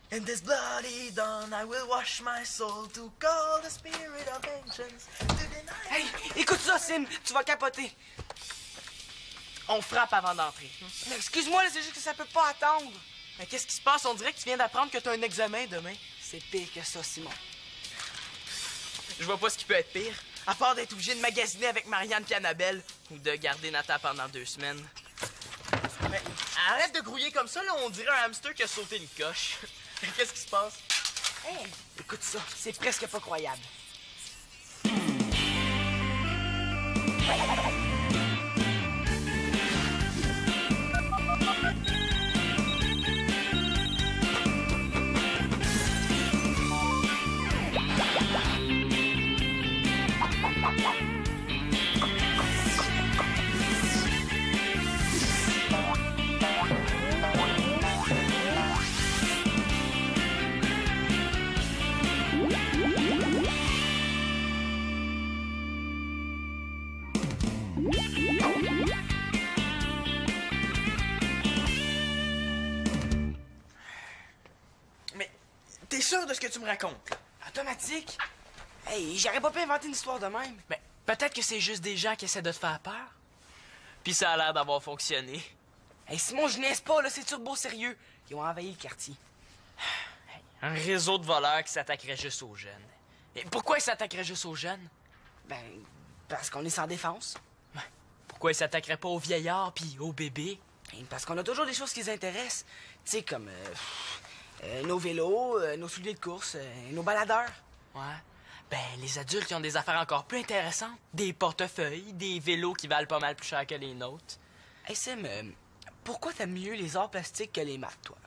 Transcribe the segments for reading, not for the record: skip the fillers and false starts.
In this bloody dawn, I will wash my soul to call the spirit of vengeance to deny... Hey, écoute ça, Sim, tu vas capoter. On frappe avant d'entrer. Mais excuse-moi, là, c'est juste que ça peut pas attendre. Mais qu'est-ce qui se passe? On dirait que tu viens d'apprendre que t'as un examen demain. C'est pire que ça, Simon. Je vois pas ce qui peut être pire, à part d'être obligé de magasiner avec Marianne et Annabelle ou de garder Nata pendant 2 semaines. Mais arrête de grouiller comme ça, là, on dirait un hamster qui a sauté une coche. Qu'est-ce qui se passe? Hey, écoute ça, c'est presque pas croyable. Mais t'es sûr de ce que tu me racontes? Automatique? Hey, j'aurais pas pu inventer une histoire de même. Mais peut-être que c'est juste des gens qui essaient de te faire peur. Puis ça a l'air d'avoir fonctionné. Hey, Simon, je niaise pas, là, c'est turbo sérieux. Ils ont envahi le quartier. Un réseau de voleurs qui s'attaquerait juste aux jeunes. Et pourquoi ils s'attaqueraient juste aux jeunes? Ben, parce qu'on est sans défense. Pourquoi ils s'attaqueraient pas aux vieillards puis aux bébés? Et parce qu'on a toujours des choses qui les intéressent. Tu sais, comme nos vélos, nos souliers de course, nos baladeurs. Ouais. Ben, les adultes, ils ont des affaires encore plus intéressantes. Des portefeuilles, des vélos qui valent pas mal plus cher que les nôtres. Hey, Sim, pourquoi t'aimes mieux les arts plastiques que les maths, toi?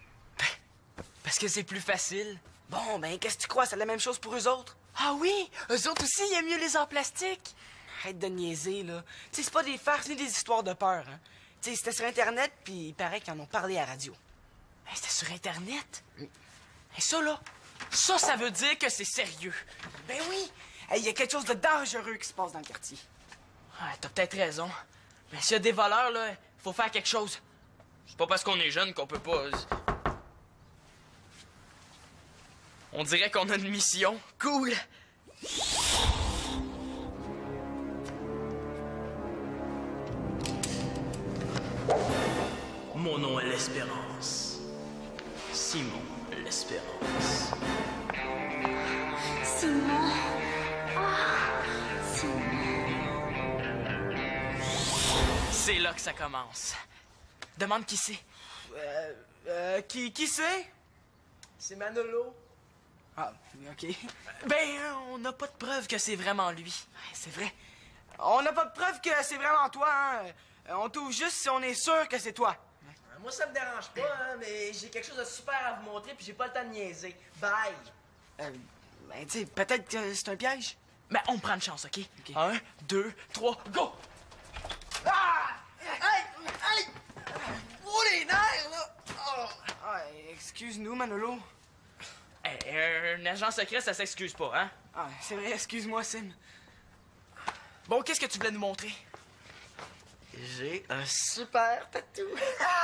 Parce que c'est plus facile. Bon, ben, qu'est-ce que tu crois? C'est la même chose pour eux autres? Ah oui? Eux autres aussi, ils aiment mieux les arts plastiques. Arrête de niaiser, là. Tu sais, c'est pas des farces ni des histoires de peur, hein. Tu sais, c'était sur Internet, puis il paraît qu'ils en ont parlé à la radio. Hey, c'était sur Internet? Et ça, là, ça veut dire que c'est sérieux. Ben oui! Hey, il y a quelque chose de dangereux qui se passe dans le quartier. Ouais, t'as peut-être raison. Mais s'il y a des voleurs, là, faut faire quelque chose. C'est pas parce qu'on est jeune qu'on peut pas... On dirait qu'on a une mission. Cool! Mon nom est l'Espérance. Simon l'Espérance. Simon. Ah, Simon. C'est là que ça commence. Demande qui c'est. Qui c'est? C'est Manolo. Ah, OK. Ben, on n'a pas de preuve que c'est vraiment lui. Ouais, c'est vrai. On n'a pas de preuve que c'est vraiment toi, hein. On t'ouvre juste si on est sûr que c'est toi. Moi, ça me dérange pas, hein, mais j'ai quelque chose de super à vous montrer, puis j'ai pas le temps de niaiser. Bye! Ben, tu sais, peut-être que c'est un piège. Mais on prend une chance, OK? OK. 1, 2, 3, go! Ah! Hey! Hey! Oh, les nerfs, là! Oh. Ah, excuse-nous, Manolo. Un agent secret, ça s'excuse pas, hein? Ah, c'est vrai, excuse-moi, Sim. Bon, qu'est-ce que tu voulais nous montrer? J'ai un super tatou.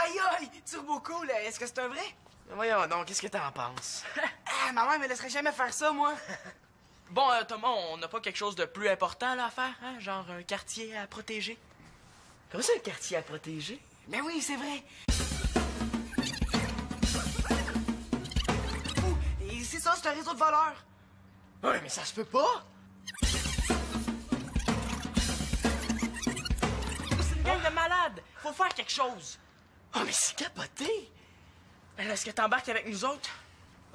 Aïe, aïe! Turbo cool, est-ce que c'est un vrai? Voyons donc, qu'est-ce que t'en penses? Ah, ma mère me laisserait jamais faire ça, moi. Bon, Thomas, on n'a pas quelque chose de plus important là, à faire, hein? Genre un quartier à protéger? Comment ça, un quartier à protéger? Ben oui, c'est vrai. Oh, et c'est ça, c'est un réseau de voleurs. Ouais, mais ça se peut pas! C'est une gang de malades! Faut faire quelque chose! Oh, mais c'est capoté. Ben, est-ce que t'embarques avec nous autres?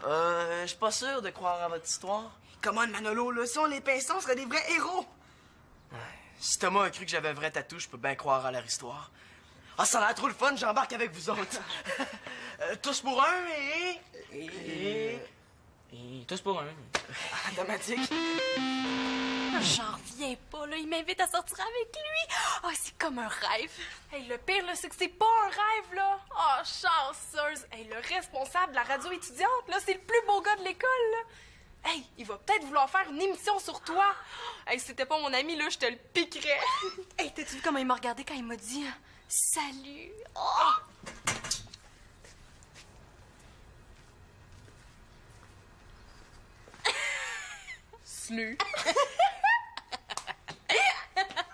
Je suis pas sûr de croire à votre histoire. Comment, Manolo, là, si on les pinçait, on serait des vrais héros. Si Thomas a cru que j'avais un vrai tatou, je peux bien croire à leur histoire. Ah, ça a l'air trop le fun, j'embarque avec vous autres. Tous pour un et tous pour un. Automatique. J'en reviens pas, là. Il m'invite à sortir avec lui. Ah, c'est comme un rêve. Hey, le pire, là, c'est que c'est pas un rêve, là. Ah, chanceuse. Hey, le responsable de la radio étudiante, là, c'est le plus beau gars de l'école, là. Hey, il va peut-être vouloir faire une émission sur toi. Hey, si t'étais pas mon ami, là, je te le piquerais. Hey, t'as-tu vu comment il m'a regardé quand il m'a dit « Salut! » Oh! Slu.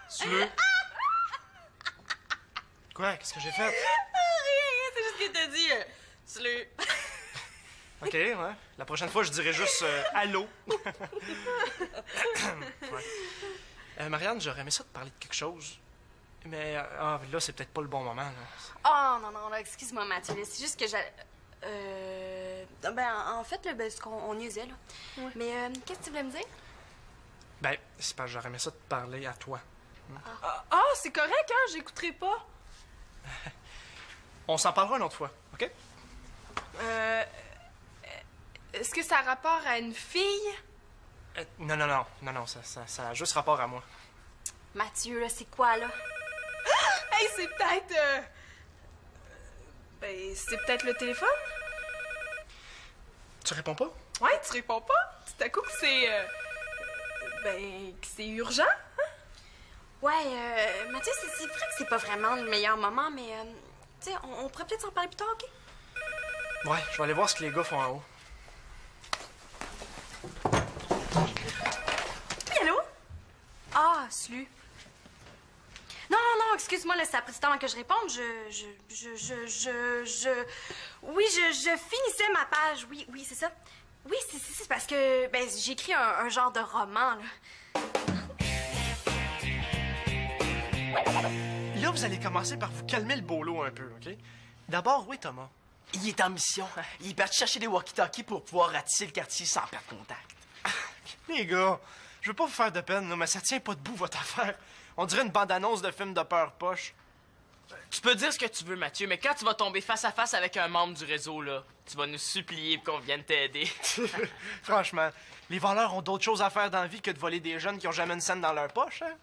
Slu. Quoi? Qu'est-ce que j'ai fait? Rien, c'est juste qu'il t'a dit Slu. OK, ouais. La prochaine fois, je dirais juste allô. Ouais. Marianne, j'aurais aimé ça te parler de quelque chose. Mais là, c'est peut-être pas le bon moment. Là. Oh, non, là, excuse-moi, Mathieu. là, C'est juste que j'ai. Ben, en fait, là, ben, c'est qu'on niaisait, là. Ouais. Mais qu'est-ce que tu voulais me dire? Ben, c'est parce que j'aurais aimé ça te parler à toi. Ah, c'est correct, hein? J'écouterai pas. On s'en parlera une autre fois, OK? Est-ce que ça a rapport à une fille? Non, ça a juste rapport à moi. Mathieu, là, c'est quoi, là? Hey, c'est peut-être... Ben, c'est peut-être le téléphone? Tu réponds pas? Ouais, tu réponds pas? Tout à coup que c'est... Ben, que c'est urgent? Ouais, Mathieu, c'est vrai que c'est pas vraiment le meilleur moment, mais, tu sais, on pourrait peut-être s'en parler plus tard, OK? Ouais, je vais aller voir ce que les gars font en haut. Oui, allô? Ah, Slu. Non, excuse-moi, là, ça a pris du temps avant que je réponde. Oui, je finissais ma page. Oui, c'est ça. Oui, c'est parce que, ben, j'ai écrit un genre de roman, là. Là, vous allez commencer par vous calmer le bolo un peu, OK? D'abord, oui, Thomas. Il est en mission. Il est parti chercher des walkie-talkies pour pouvoir ratisser le quartier sans perdre contact. Les gars, je veux pas vous faire de peine, là, mais ça tient pas debout, votre affaire. On dirait une bande-annonce de film de peur poche. Tu peux dire ce que tu veux, Mathieu, mais quand tu vas tomber face à face avec un membre du réseau, là, tu vas nous supplier qu'on vienne t'aider. Franchement, les voleurs ont d'autres choses à faire dans la vie que de voler des jeunes qui ont jamais une scène dans leur poche, hein?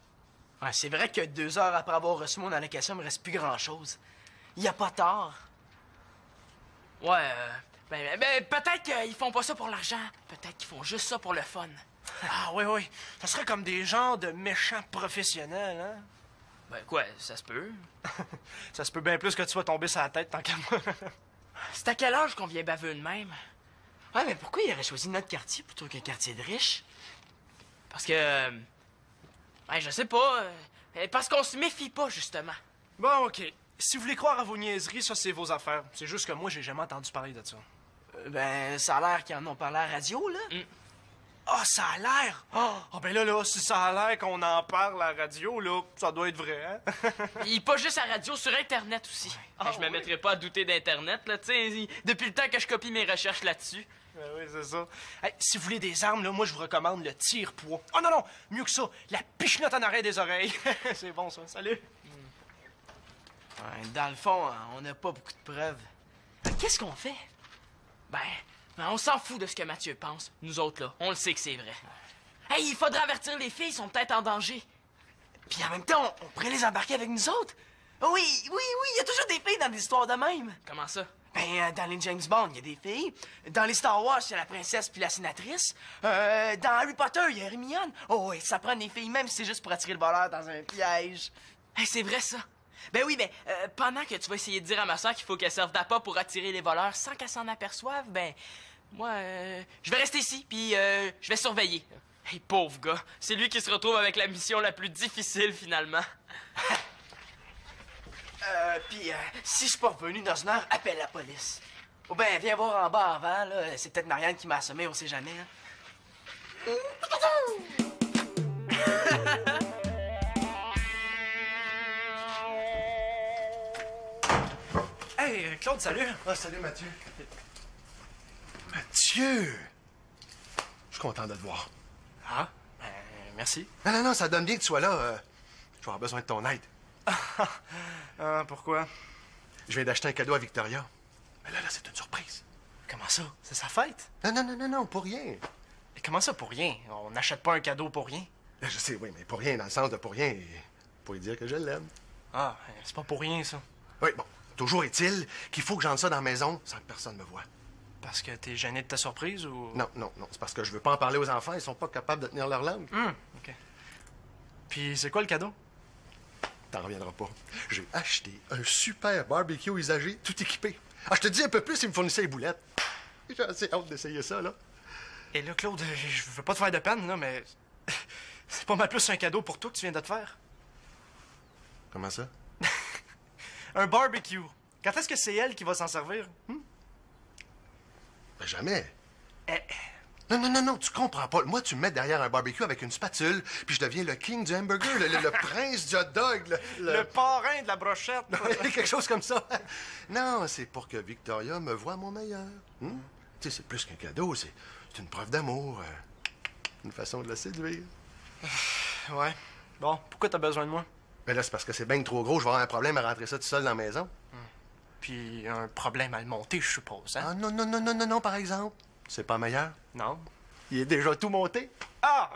Ouais, c'est vrai que 2 heures après avoir reçu mon allocation, il me reste plus grand-chose. Il y a pas tard. Ouais, ben, peut-être qu'ils font pas ça pour l'argent. Peut-être qu'ils font juste ça pour le fun. Ah oui. Ça serait comme des genres de méchants professionnels, hein? Ben quoi, ça se peut. Ça se peut bien plus que tu sois tombé sur la tête tant qu'à moi. C'est à quel âge qu'on vient baveux de même? Ouais, mais pourquoi il aurait choisi notre quartier plutôt qu'un quartier de riches? Parce que... Ben, je sais pas. Parce qu'on se méfie pas, justement. Bon, OK. Si vous voulez croire à vos niaiseries, ça, c'est vos affaires. C'est juste que moi, j'ai jamais entendu parler de ça. Ben, ça a l'air qu'ils en ont parlé à la radio, là. Ah, ça a l'air! Ah, ben là, si ça a l'air qu'on en parle à la radio, là, ça doit être vrai, hein? Il pas juste à radio, sur Internet aussi. Je me mettrai pas à douter d'Internet, là, tu sais, depuis le temps que je copie mes recherches là-dessus. Ben oui, c'est ça. Hey, si vous voulez des armes, là, moi, je vous recommande le tire-poids. Oh non, mieux que ça, la pichenotte en arrêt des oreilles. C'est bon, ça. Salut! Ouais, dans le fond, on n'a pas beaucoup de preuves. Qu'est-ce qu'on fait? Ben, on s'en fout de ce que Mathieu pense. Nous autres, là, on le sait que c'est vrai. Hey, il faudra avertir les filles, ils sont peut-être en danger. Puis en même temps, on pourrait les embarquer avec nous autres. Oui, il y a toujours des filles dans des histoires de même. Comment ça? Ben, dans les James Bond, il y a des filles. Dans les Star Wars, il y a la princesse puis la sénatrice. Dans Harry Potter, il y a Hermione. Oh, oui, ça prend des filles, même si c'est juste pour attirer le voleur dans un piège. Hey, c'est vrai, ça. Ben oui, pendant que tu vas essayer de dire à ma soeur qu'il faut qu'elle serve d'appât pour attirer les voleurs sans qu'elle s'en aperçoive, ben, moi, je vais rester ici, puis je vais surveiller. Hey, pauvre gars, c'est lui qui se retrouve avec la mission la plus difficile, finalement. Puis si je suis pas revenu dans une heure, appelle la police. Ou ben, viens voir en bas avant, là. C'est peut-être Marianne qui m'a assommé, on sait jamais, hein. Hey, Claude, salut! Ah, salut, Mathieu. Mathieu! Je suis content de te voir. Ah, ben, merci. Non, ça donne bien que tu sois là. Je vais avoir besoin de ton aide. Ah, pourquoi? Je viens d'acheter un cadeau à Victoria. Mais là, c'est une surprise. Comment ça? C'est sa fête? Non, pour rien. Et comment ça, pour rien? On n'achète pas un cadeau pour rien. Là, je sais, oui, mais pour rien, dans le sens de pour rien, et pour lui dire que je l'aime. Ah, c'est pas pour rien, ça. Oui, bon, toujours est-il qu'il faut que j'entre ça dans la maison sans que personne me voie. Parce que t'es gêné de ta surprise ou... Non, c'est parce que je veux pas en parler aux enfants, ils sont pas capables de tenir leur langue. OK. Puis c'est quoi le cadeau? T'en reviendras pas. J'ai acheté un super barbecue usagé, tout équipé. Ah, je te dis un peu plus, il me fournissait les boulettes. J'ai assez hâte d'essayer ça, là. Et là, Claude, je veux pas te faire de peine, là, mais c'est pas mal plus un cadeau pour toi que tu viens de te faire. Comment ça? Un barbecue. Quand est-ce que c'est elle qui va s'en servir? Ben, jamais. Eh, Non, tu comprends pas. Moi, tu me mets derrière un barbecue avec une spatule, puis je deviens le king du hamburger, le prince du hot dog, le parrain de la brochette. quelque chose comme ça. Non, c'est pour que Victoria me voie mon meilleur. Tu sais, c'est plus qu'un cadeau, c'est une preuve d'amour, une façon de la séduire. Ouais. Bon, pourquoi t'as besoin de moi? Mais là, c'est parce que c'est bien trop gros, je vais avoir un problème à rentrer ça tout seul dans la maison. Puis un problème à le monter, je suppose, hein? Ah, non, par exemple. C'est pas meilleur. Non. Il est déjà tout monté. Ah!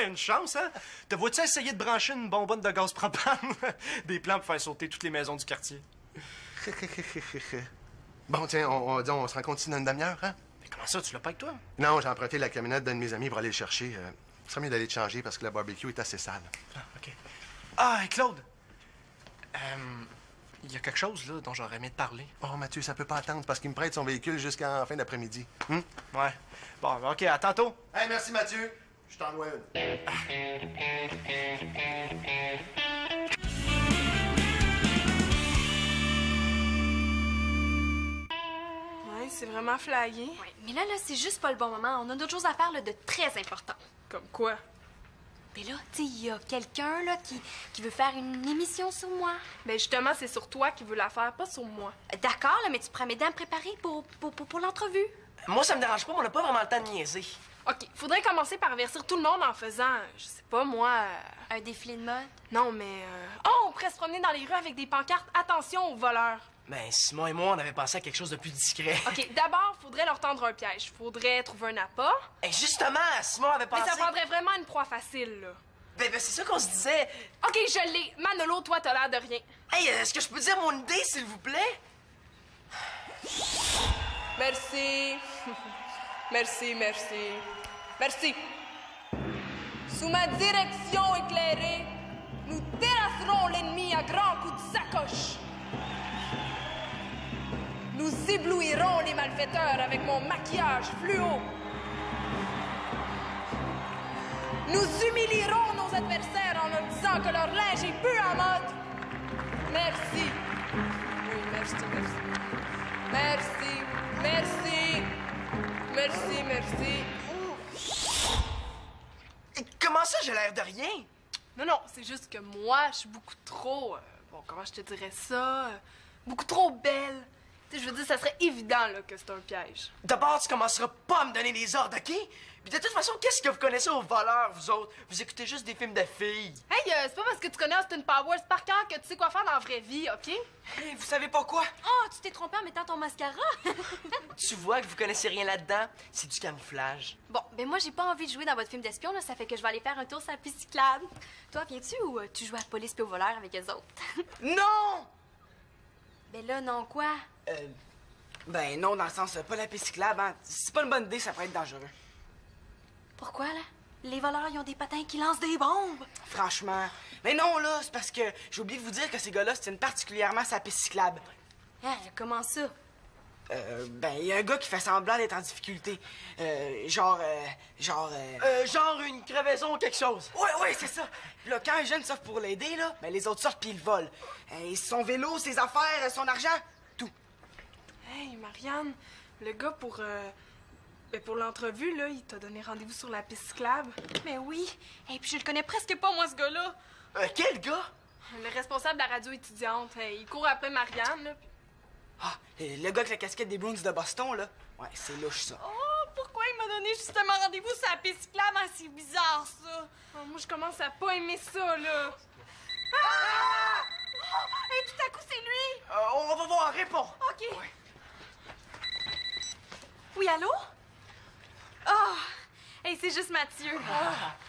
Une chance, hein? Te vois-tu essayer de brancher une bonbonne de gaz propane? Des plans pour faire sauter toutes les maisons du quartier. Bon, tiens, on se rencontre ici dans une demi-heure, hein? Mais comment ça, tu l'as pas avec toi? Non, j'ai emprunté la camionnette d'un de mes amis pour aller le chercher. Ce serait mieux d'aller te changer parce que la barbecue est assez sale. Ah, OK. Ah, et Claude! Il y a quelque chose, là, dont j'aurais aimé te parler. Oh, Mathieu, ça peut pas attendre parce qu'il me prête son véhicule jusqu'en fin d'après-midi. Ouais. Bon, OK, à tantôt. Hey, merci, Mathieu. Je t'en dois une. Ouais, c'est vraiment flyé. Ouais, mais là, c'est juste pas le bon moment. On a d'autres choses à faire là, de très important. Comme quoi? Mais là, tu sais, il y a quelqu'un là qui veut faire une émission sur moi. Ben justement, c'est sur toi qui veux la faire, pas sur moi. D'accord, là, mais tu pourrais m'aider à me préparer pour l'entrevue. Moi, ça me dérange pas, mais on n'a pas vraiment le temps de niaiser. OK, faudrait commencer par avertir tout le monde en faisant, je sais pas moi... Un défilé de mode. Non, mais... Oh, on pourrait se promener dans les rues avec des pancartes « Attention aux voleurs Ben, Simon et moi, on avait pensé à quelque chose de plus discret. ». OK, d'abord, faudrait leur tendre un piège. Faudrait trouver un appât. Hey, justement, Simon avait Mais pensé... ça prendrait vraiment une proie facile, là. Ben, c'est ça qu'on se disait. OK, je l'ai. Manolo, toi, t'as l'air de rien. Hey, est-ce que je peux dire mon idée, s'il vous plaît? Merci. Merci. Merci. Sous ma direction éclairée, nous terrasserons l'ennemi à grands coups de sacoche. Nous éblouirons les malfaiteurs avec mon maquillage fluo. Nous humilierons nos adversaires en leur disant que leur linge est peu en mode. Merci. Oui, merci. Et comment ça, j'ai l'air de rien? Non, c'est juste que moi, je suis beaucoup trop... bon, comment je te dirais ça? Beaucoup trop belle. Tu sais, je veux dire, ça serait évident là, que c'est un piège. D'abord, tu commenceras pas à me donner des ordres, OK? Puis de toute façon, qu'est-ce que vous connaissez aux voleurs, vous autres? Vous écoutez juste des films de filles. Hey, c'est pas parce que tu connais Austin Powers par cœur que tu sais quoi faire dans la vraie vie, OK? Hey, vous savez pas quoi? Oh, tu t'es trompé en mettant ton mascara. Tu vois que vous connaissez rien là-dedans? C'est du camouflage. Bon, ben moi, j'ai pas envie de jouer dans votre film d'espion, là. Ça fait que je vais aller faire un tour sur la piste cyclable. Toi, viens-tu ou tu joues à police puis au voleur avec les autres? Non! Ben là, non, quoi? Ben non, dans le sens, pas la piste cyclable, hein. C'est pas une bonne idée, ça pourrait être dangereux. Pourquoi, là? Les voleurs, ils ont des patins qui lancent des bombes. Franchement. Mais non, là, c'est parce que j'ai oublié de vous dire que ces gars-là, c'est particulièrement sa piste cyclable. Hein, comment ça? Ben, il y a un gars qui fait semblant d'être en difficulté. Genre une crevaison ou quelque chose. Ouais, c'est ça. Puis là, quand un jeune s'offre pour l'aider, là, ben les autres sortent puis ils le volent. Son vélo, ses affaires, son argent, tout. Hey, Marianne, le gars pour l'entrevue, là, il t'a donné rendez-vous sur la piste cyclable. Mais oui. Et puis je le connais presque pas, moi, ce gars-là. Quel gars? Le responsable de la radio étudiante. Hey, il court après Marianne, là. Ah, le gars avec la casquette des Bruins de Boston, là. Ouais, c'est louche, ça. Oh, pourquoi il m'a donné justement rendez-vous sur la piste cyclable? Ah, c'est bizarre, ça. Oh, moi, je commence à pas aimer ça, là. Ah! Oh, hey, tout à coup, c'est lui. On va voir, réponds. OK. Ouais. Oui, allô? Oh! Hey, c'est juste Mathieu.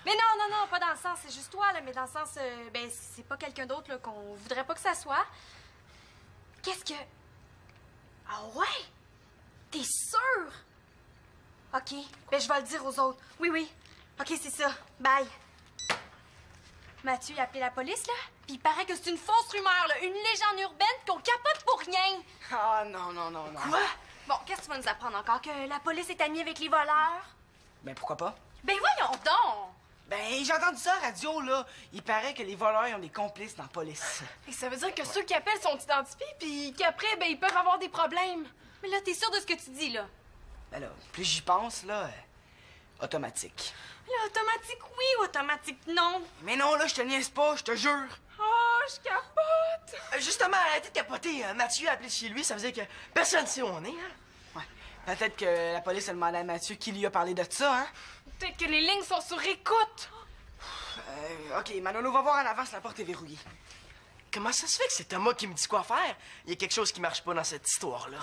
Mais non, pas dans le sens, c'est juste toi, là, mais dans le sens, ben, c'est pas quelqu'un d'autre, là, qu'on voudrait pas que ça soit. Qu'est-ce que... Ah ouais? T'es sûr? OK, ben, je vais le dire aux autres. Oui. OK, c'est ça. Bye. Mathieu, il a appelé la police, là, puis il paraît que c'est une fausse rumeur, là, une légende urbaine qu'on capote pour rien. Ah, non. Quoi? Bon, qu'est-ce que tu vas nous apprendre encore? Que la police est amie avec les voleurs? Ben, pourquoi pas? Ben voyons donc! Ben, j'ai entendu ça à la radio, là. Il paraît que les voleurs ils ont des complices dans la police. Et ça veut dire que ceux qui appellent sont identifiés, puis qu'après, ben, ils peuvent avoir des problèmes. Mais là, t'es sûr de ce que tu dis, là? Ben là, plus j'y pense, là, automatique. Là, automatique oui, automatique non. Mais non, là, je te niaise pas, je te jure. Oh, je capote! Justement, arrêtez de capoter. Mathieu a appelé chez lui, ça veut dire que personne ne sait où on est, hein? Ouais. Peut-être que la police a demandé à Mathieu qui lui a parlé de ça, hein? Peut-être que les lignes sont sur écoute. OK, Manolo, va voir en avance, la porte est verrouillée. Comment ça se fait que c'est Thomas qui me dit quoi faire? Il y a quelque chose qui marche pas dans cette histoire-là.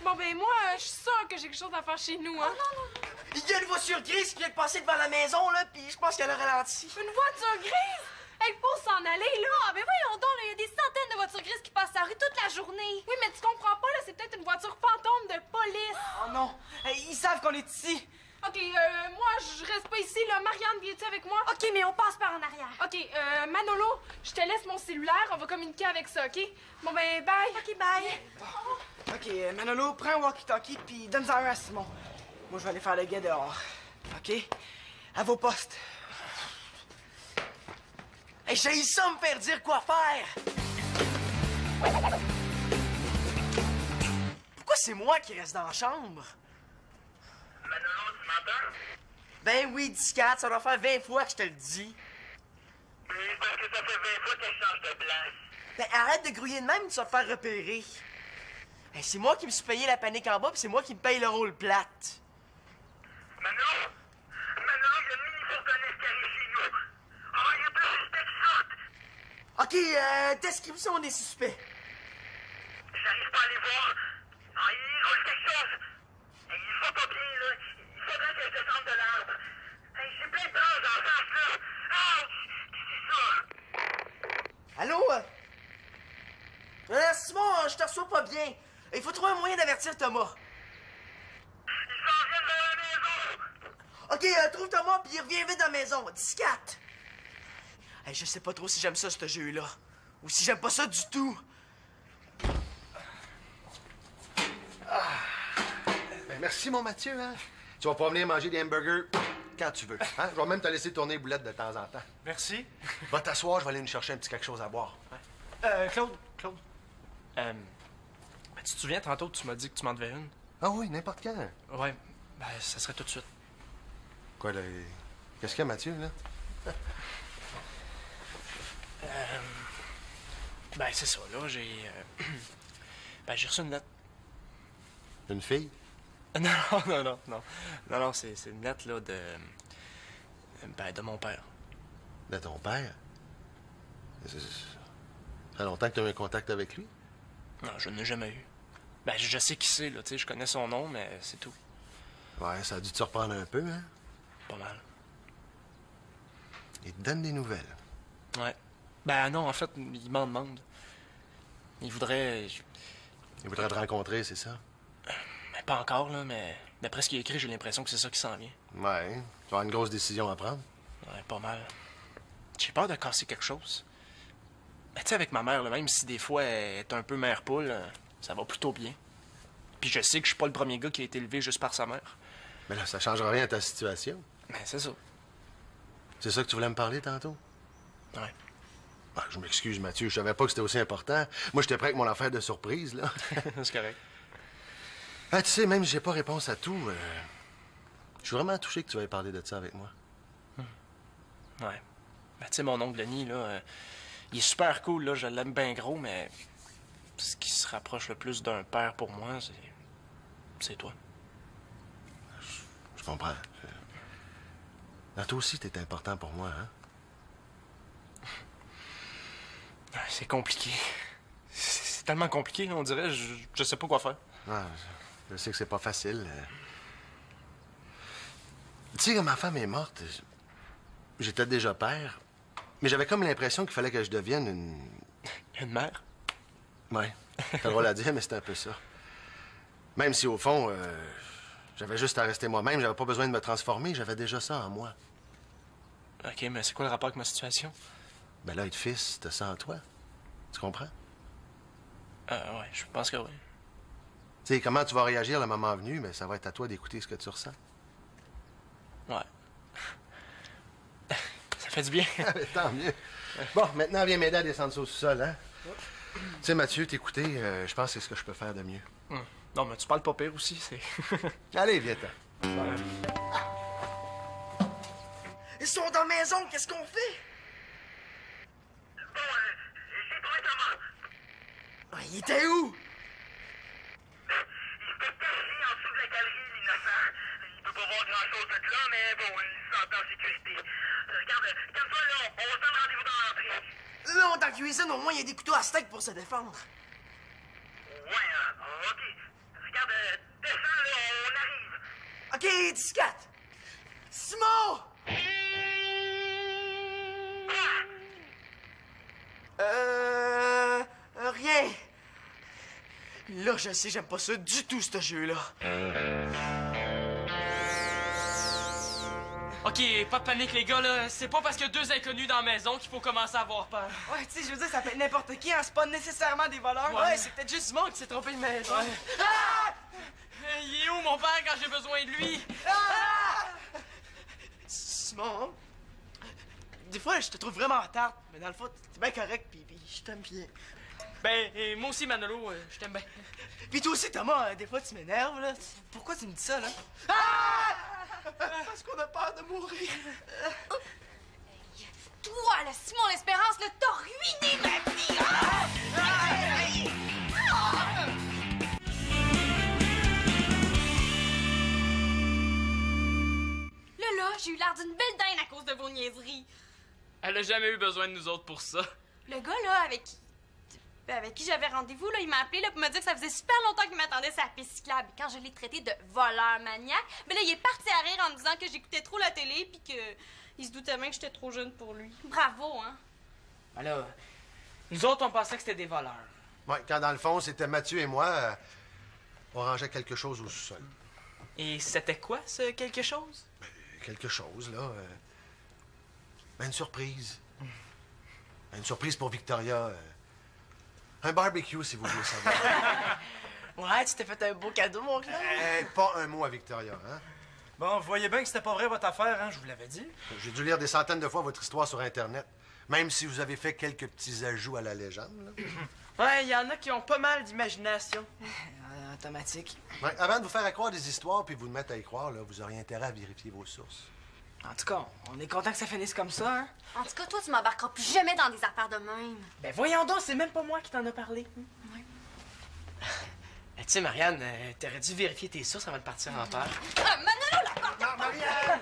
Bon, ben moi, je suis sûre que j'ai quelque chose à faire chez nous, hein? Il y a une voiture grise qui vient de passer devant la maison, là, puis je pense qu'elle a ralenti. Une voiture grise? Elle faut s'en aller, là! Ah, ben voyons donc, là, il y a des centaines de voitures grises qui passent la rue toute la journée. Oui, mais tu comprends pas, là, c'est peut-être une voiture fantôme de police. Oh non, ils savent qu'on est ici. OK, moi, je reste pas ici, là. Marianne, viens-tu avec moi? OK, mais on passe par en arrière. OK, Manolo, je te laisse mon cellulaire, on va communiquer avec ça, OK? Bon, ben, bye. OK, bye. OK, Manolo, prends un walkie-talkie puis donne-en un à Simon. Moi, je vais aller faire le guet dehors. OK? À vos postes. Hey, j'ai ça me faire dire quoi faire! Pourquoi c'est moi qui reste dans la chambre? Manolo, tu m'entends? Ben oui, 10-4, ça doit faire 20 fois que je te le dis. Oui, parce que ça fait 20 fois que je change de place. Ben arrête de grouiller de même, tu vas te faire repérer. Hey, c'est moi qui me suis payé la panique en bas, puis c'est moi qui me paye le rôle plate. Manolo, il y a une mini-fourgonnette qui arrive chez nous. Ah, il y a deux suspects qui sortent. OK, description des suspects. J'arrive pas à les voir. Ah, ils roulent quelque chose. Hey, ils vont pas bien, là. Il faudrait que je descende de l'arbre. Hey, j'ai plein de branches en face, là. Ah, c'est ça. Allô? Simon, je te reçois pas bien. Il faut trouver un moyen d'avertir Thomas. Ils s'en viennent vers la maison. OK, trouve Thomas, puis il revient vite dans la maison. 10-4. Hey, je sais pas trop si j'aime ça, ce jeu-là. Ou si j'aime pas ça du tout. Ben, merci, mon Mathieu, hein? Tu vas pas venir manger des hamburgers quand tu veux, hein? Je vais même te laisser tourner les boulettes de temps en temps. Merci. Va t'asseoir, je vais aller nous chercher un petit quelque chose à boire. Claude. Ben, tu te souviens, tantôt, tu m'as dit que tu m'en devais une? Ah oui, n'importe quand. Ouais. Ben, ça serait tout de suite. Quoi, là? Qu'est-ce qu'il y a, Mathieu, là? Ben, c'est ça, là, j'ai... Ben, j'ai reçu une lettre. Une fille? Non, c'est une lettre, là, de... Ben, de mon père. De ton père? Ça fait longtemps que tu as eu un contact avec lui? Non, je n'ai jamais eu. Ben, je sais qui c'est, là, tu sais, je connais son nom, mais c'est tout. Ouais, ça a dû te surprendre un peu, hein? Pas mal. Il te donne des nouvelles. Ouais. Ben non, en fait, il m'en demande. Il voudrait... Il voudrait te rencontrer, c'est ça? Ben, pas encore, là, mais d'après ce qu'il a écrit, j'ai l'impression que c'est ça qui s'en vient. Ouais. Tu vas avoir une grosse décision à prendre. Ouais, pas mal. J'ai peur de casser quelque chose. Ben, tu sais, avec ma mère, là, même si des fois elle est un peu mère poule, ça va plutôt bien. Puis je sais que je suis pas le premier gars qui a été élevé juste par sa mère. Mais là, ça changera rien à ta situation. Ben, c'est ça. C'est ça que tu voulais me parler tantôt? Ouais. Ah, je m'excuse, Mathieu. Je savais pas que c'était aussi important. Moi, j'étais prêt avec mon affaire de surprise, là. C'est correct. Ah, tu sais, même si j'ai pas réponse à tout, je suis vraiment touché que tu veuilles parler de ça avec moi. Ouais. Ben, tu sais, mon oncle Denis, là, il est super cool, là. Je l'aime bien gros, mais ce qui se rapproche le plus d'un père pour moi, c'est toi. Je comprends. Ah, toi aussi, t'es important pour moi, hein? C'est compliqué. C'est tellement compliqué, on dirait. Je sais pas quoi faire. Ah, je sais que c'est pas facile. Tu sais, quand ma femme est morte, j'étais déjà père, mais j'avais comme l'impression qu'il fallait que je devienne Une mère? Ouais. T'as le droit de la dire, mais c'était un peu ça. Même si, au fond, j'avais juste à rester moi-même, j'avais pas besoin de me transformer, j'avais déjà ça en moi. OK, mais c'est quoi le rapport avec ma situation? Ben là, être fils, t'as ça en toi. Tu comprends? Ouais, je pense que oui. Tu sais, comment tu vas réagir le moment venu, mais ça va être à toi d'écouter ce que tu ressens. Ouais. Ça fait du bien. Tant mieux. Bon, maintenant, viens m'aider à descendre ça au sous-sol, hein? Tu sais, Mathieu, t'écouter, je pense que c'est ce que je peux faire de mieux. Non, mais tu parles pas pire aussi, c'est... Allez, viens-t'en. Ils sont dans la maison, qu'est-ce qu'on fait? Bon, j'ai trouvé Thomas. Ah, il était où? Il s'était caché en dessous de la galerie, l'innocent. Il peut pas voir grand-chose de là, mais bon, il se sent en sécurité. Regarde, calme-toi là, on se donne rendez-vous dans l'entrée. Là, dans la cuisine, au moins, il y a des couteaux à steak pour se défendre. Ouais, ok. Regarde, descends là, on arrive. OK, 14. Simon! Rien. Là, je sais, j'aime pas ça du tout, ce jeu-là. Ok, pas de panique, les gars, là. C'est pas parce qu'il y a 2 inconnus dans la maison qu'il faut commencer à avoir peur. Ouais, tu sais, je veux dire, ça peut être n'importe qui, hein, c'est pas nécessairement des voleurs. Ouais, c'est peut-être juste Simon qui s'est trompé de maison. Ouais. Ah! Il est où, mon père, quand j'ai besoin de lui? Ah! Simon, des fois, je te trouve vraiment tarte, mais dans le fond, t'es bien correct, pis je t'aime bien. Ben, et moi aussi, Manolo, je t'aime bien. Pis toi aussi, Thomas, des fois, tu m'énerves, là. Pourquoi tu me dis ça, là? Ah! Parce qu'on a peur de mourir. Toi, là, Simon l'Espérance, là, t'as ruiné ma vie! Là, j'ai eu l'air d'une belle dinde à cause de vos niaiseries. Elle a jamais eu besoin de nous autres pour ça. Le gars, là, avec qui j'avais rendez-vous, là, il m'a appelé là, pour me dire que ça faisait super longtemps qu'il m'attendait sur la piste cyclable. Quand je l'ai traité de voleur maniaque, mais là, il est parti à rire en me disant que j'écoutais trop la télé puis que il se doutait même que j'étais trop jeune pour lui. Bravo, hein? Ben là, nous autres, on pensait que c'était des voleurs. Ouais, quand dans le fond, c'était Mathieu et moi, on rangeait quelque chose au sous-sol. Et c'était quoi, ce quelque chose? Quelque chose, là. Ben, une surprise. Une surprise pour Victoria. Un barbecue, si vous voulez savoir. Ouais, tu t'es fait un beau cadeau, mon gars. Pas un mot à Victoria, hein? Bon, vous voyez bien que c'était pas vrai votre affaire, hein, je vous l'avais dit. J'ai dû lire des centaines de fois votre histoire sur Internet. Même si vous avez fait quelques petits ajouts à la légende, là. Ouais, il y en a qui ont pas mal d'imagination. Automatique. Ouais, avant de vous faire croire des histoires puis vous de mettre à y croire, là, vous auriez intérêt à vérifier vos sources. En tout cas, on est content que ça finisse comme ça, hein? En tout cas, toi, tu m'embarqueras plus jamais dans des affaires de même. Ben voyons donc, c'est même pas moi qui t'en a parlé. Tu sais, Marianne, t'aurais dû vérifier tes sources avant de partir en peur. Manolo, la porte! Non, Marianne!